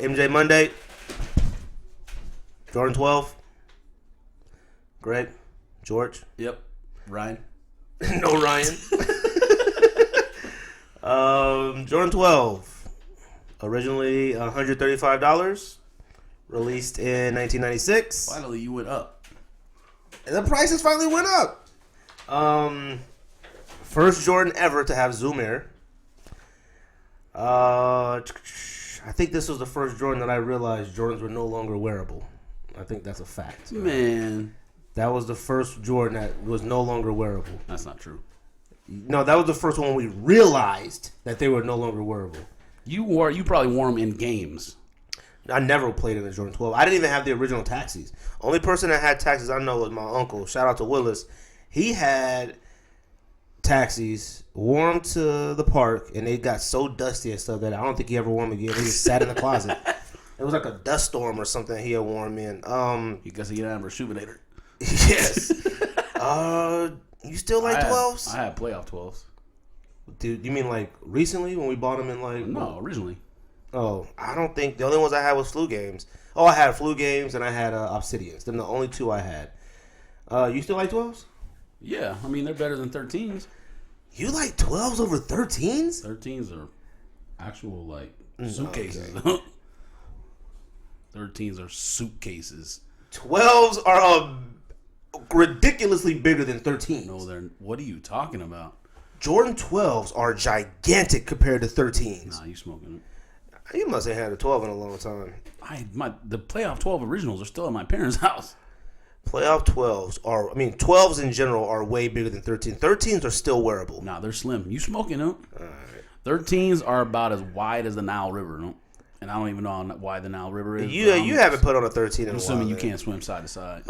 MJ Monday. Jordan 12. Greg. George. Yep. Ryan. No Ryan. Jordan 12. Originally $135. Released in 1996. Finally, you went up. And the prices finally went up. First Jordan ever to have Zoom Air. I think this was the first Jordan that I realized Jordans were no longer wearable. I think that's a fact. Man. That was the first Jordan that was no longer wearable. That's not true. No, that was the first one we realized that they were no longer wearable. You probably wore them in games. I never played in a Jordan 12. I didn't even have the original taxis. Only person that had taxis I know was my uncle. Shout out to Willis. He had taxis, wore them to the park, and they got so dusty and stuff that I don't think he ever wore them again. They just sat in the closet. It was like a dust storm or something he had worn them in. You guess he didn't have a rejuvenator. Yes. You still like 12s? I had playoff 12s. Dude, you mean like recently when we bought them in like... No, originally. Oh, I don't think... The only ones I had was Flu Games. Oh, I had Flu Games and I had Obsidians. Them the only two I had. You still like 12s? Yeah, I mean, they're better than 13s. You like 12s over 13s? 13s are actual, like, suitcases. Okay. 13s are suitcases. 12s are ridiculously bigger than 13s. No, they're... What are you talking about? Jordan 12s are gigantic compared to 13s. Nah, you smoking it. You must have had a 12 in a long time. The playoff 12 originals are still at my parents' house. Playoff 12s are... I mean, 12s in general are way bigger than 13s. 13s are still wearable. Nah, they're slim. You smoking them. All right. 13s are about as wide as the Nile River, no? And I don't even know how wide the Nile River is. You haven't put on a 13 in a while. I'm assuming you man. can't swim side to side.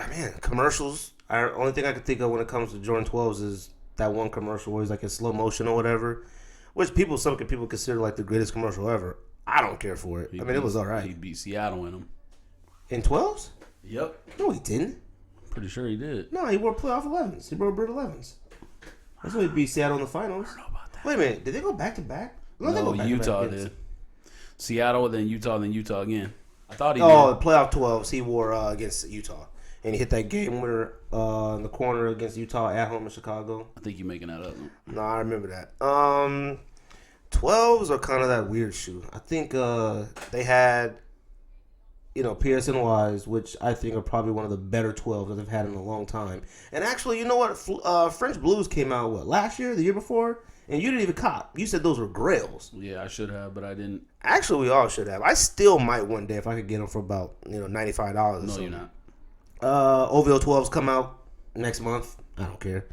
Man, commercials. Only thing I can think of when it comes to Jordan 12s is that one commercial where he's like in slow motion or whatever, which some people consider like the greatest commercial ever. I don't care for it. It was all right. He beat Seattle in them. In 12s? Yep. No, he didn't. Pretty sure he did. No, he wore playoff 11s. He wore Brit 11s. That's why he beat Seattle in the finals. I don't know about that. Wait a minute. Did they go back to back? No, Utah did. Seattle, then Utah again. I thought he did. Oh, playoff 12s. He wore against Utah. And he hit that game winner in the corner against Utah at home in Chicago. I think you're making that up. No, I remember that. 12s are kind of that weird shoe. I think they had, PSNYs, which I think are probably one of the better 12s that they've had in a long time. And actually, you know what? French Blues came out, last year, the year before? And you didn't even cop. You said those were grails. Yeah, I should have, but I didn't. Actually, we all should have. I still might one day if I could get them for about, $95 or something. No, you're not. OVO 12s come out next month. I don't care.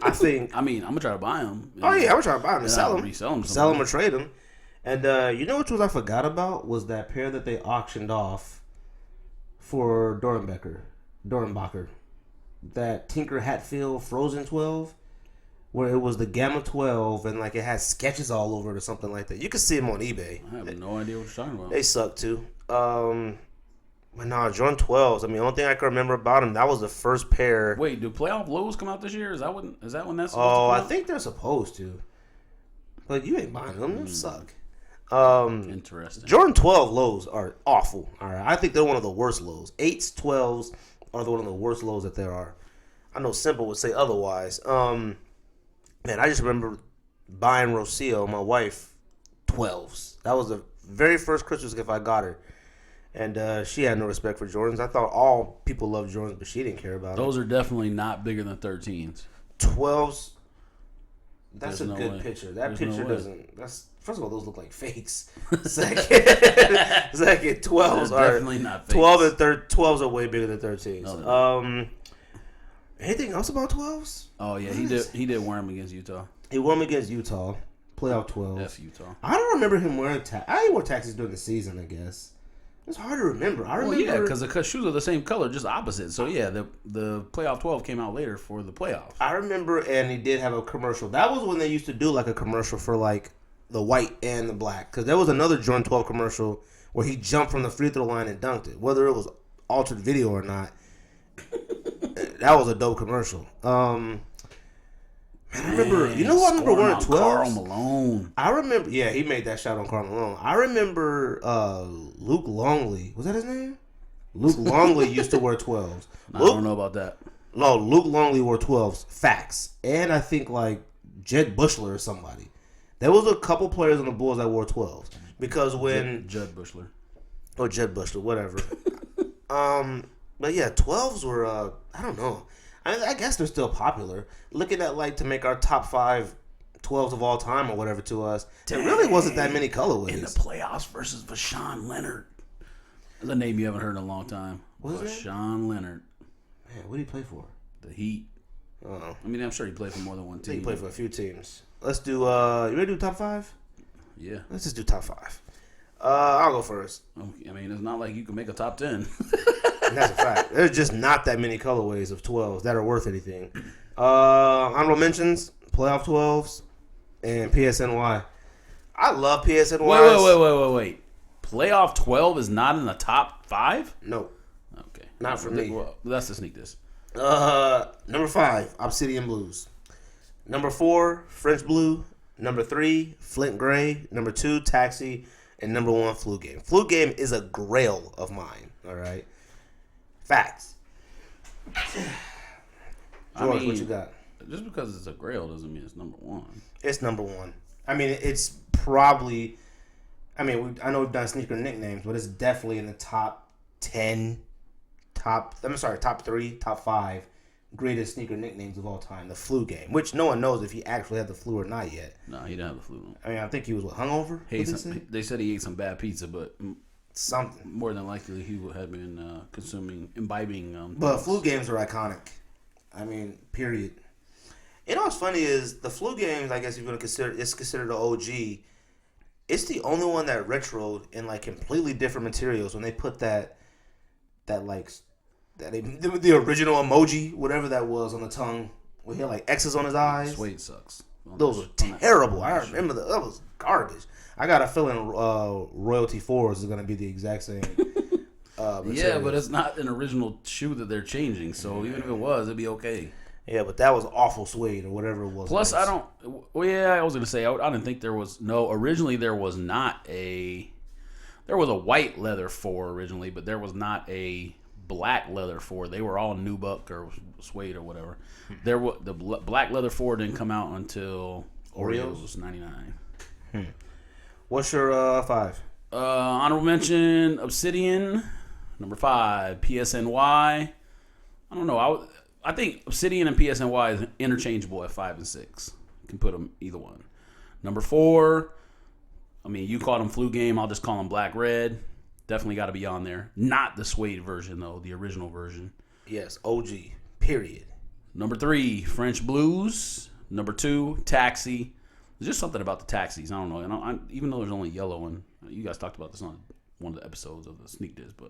I think. I'm gonna try to buy them. Oh yeah, I'm gonna try to buy them and sell them. Resell them. Sell them or trade them. And you know which ones I forgot about was that pair that they auctioned off for Dorenbacher. That Tinker Hatfield Frozen 12, where it was the Gamma 12 and like it had sketches all over it or something like that. You can see them on eBay. I have no idea what you're talking about. They suck too. But no, Jordan 12s. The only thing I can remember about them, that was the first pair. Wait, do playoff lows come out this year? Is that when that's supposed to come I out? think they're supposed to. But you ain't buying them. Them suck. Interesting. Jordan 12 lows are awful. All right, I think they're one of the worst lows. 8s, 12s are one of the worst lows that there are. I know Simple would say otherwise. Man, I just remember buying Rocio, my wife, 12s. That was the very first Christmas gift I got her. And she had no respect for Jordans. I thought all people loved Jordans, but she didn't care about Those are definitely not bigger than 13s. 12s. That's There's a no good way. picture. That There's picture no way. doesn't. First of all, those look like fakes. Second, 12s They're are definitely not fakes. 12s are way bigger than 13s. No, anything else about 12s? Oh yeah, he did wear them against Utah. He won them against Utah. Playoff 12. F Utah. I don't remember him wearing he wore taxis during the season, I guess. It's hard to remember. I remember. Well, yeah, because the shoes are the same color, just opposite. So yeah, the playoff 12 came out later for the playoffs. I remember, and he did have a commercial. That was when they used to do like a commercial for like the white and the black. Because there was another Jordan 12 commercial where he jumped from the free throw line and dunked it. Whether it was altered video or not, that was a dope commercial. Man, I remember, you know who I remember wearing 12s? Karl Malone. I remember, yeah, he made that shot on Karl Malone. I remember Luke Longley. Was that his name? Luke Longley used to wear 12s. I don't know about that. No, Luke Longley wore 12s. Facts. And I think like Jed Bushler or somebody. There was a couple players on the Bulls that wore 12s. Because when... Jed Bushler. Or Jed Bushler, whatever. But yeah, 12s were, I don't know. I guess they're still popular. Looking at like to make our top 5 12s of all time or whatever to us, there really wasn't that many colorways. In the playoffs versus Vashawn Leonard. That's a name you haven't heard in a long time. What's his Vashawn Leonard. Man, what did he play for? The Heat. Oh, I mean, I'm sure he played for more than one team. he played for a few teams. Let's do. You ready to do top 5? Yeah. Let's just do top 5. I'll go first. I mean, it's not like you can make a top 10. And that's a fact. There's just not that many colorways of 12s that are worth anything. Honorable mentions: playoff 12s and PSNY. I love PSNY. Wait. Playoff 12 is not in the top 5? No, Okay. not for me. Well, let's just sneak this. Number 5, Obsidian Blues. Number 4, French Blue. Number 3, Flint Gray. Number 2, Taxi. And number 1, Flu Game. Flu Game is a grail of mine. All right. Facts. George, what you got? Just because it's a grail doesn't mean it's number 1. It's number 1. I mean, it's probably... I mean, I know we've done sneaker nicknames, but it's definitely in the top 10, top 3, top 5 greatest sneaker nicknames of all time. The Flu Game, which no one knows if he actually had the flu or not yet. No, he didn't have the flu. I mean, I think he was hungover. They said he ate some bad pizza, but something. more than likely he had been imbibing. But Flu Games are iconic. I mean, period. You know what's funny is the Flu Games, I guess if you're going to consider, it's considered an OG. It's the only one that retroed in like completely different materials when they put the original emoji, whatever that was, on the tongue. We had like X's on his eyes. Suede sucks. Those were terrible. I remember that was garbage. I got a feeling Royalty 4s is going to be the exact same. Yeah, but it's not an original shoe that they're changing. So even if it was, it'd be okay. Yeah, but that was awful suede or whatever it was. Plus, I was going to say, I didn't think there was, originally there was a white leather 4 originally, but there was not a black leather 4. They were all nubuck or suede or whatever. The black leather 4 didn't come out until Oreos 99. What's your 5? Honorable mention, Obsidian. Number 5, PSNY. I don't know. I think Obsidian and PSNY is interchangeable at 5 and 6. You can put them either one. Number 4, I mean, you call them Flu Game. I'll just call them Black Red. Definitely got to be on there. Not the suede version, though. The original version. Yes, OG. Period. Number 3, French Blues. Number 2, Taxi. There's just something about the taxis. I don't know. And even though there's only yellow, and you guys talked about this on one of the episodes of the Sneak Diss, but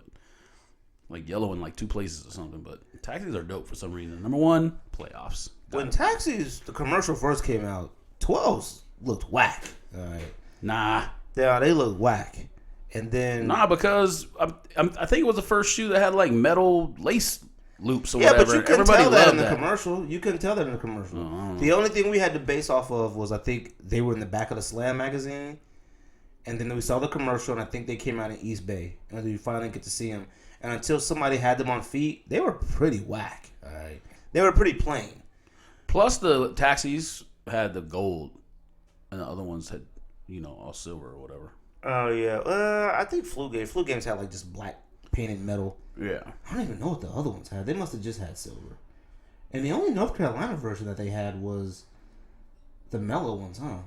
like yellow in like 2 places or something. But taxis are dope for some reason. Number 1, playoffs. When Taxis, the commercial first came out, 12s looked whack. All right. Nah. Yeah, they looked whack. And then... Nah, because I think it was the first shoe that had like metal lace loops or yeah, whatever. But you couldn't Everybody tell that loved in the commercial. You couldn't tell that in the commercial. Oh, the only thing we had to base off of was I think they were in the back of the Slam magazine. And then we saw the commercial, and I think they came out in East Bay. And then you finally get to see them. And until somebody had them on feet, they were pretty whack. All right, they were pretty plain. Plus, the taxis had the gold, and the other ones had, all silver or whatever. Oh yeah, I think Flu Games had like just black painted metal. Yeah, I don't even know what the other ones had. They must have just had silver. And the only North Carolina version that they had was the mellow ones, huh?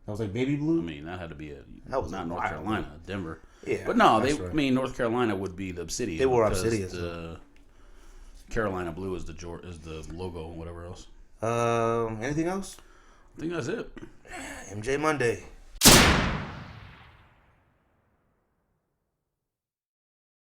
That was like baby blue. I mean, that had to be that was not North Carolina, Denver. Yeah, but no, right. I mean, North Carolina would be the Obsidian. They wore Obsidian. The Carolina blue is the logo and whatever else. Anything else? I think that's it. MJ Monday.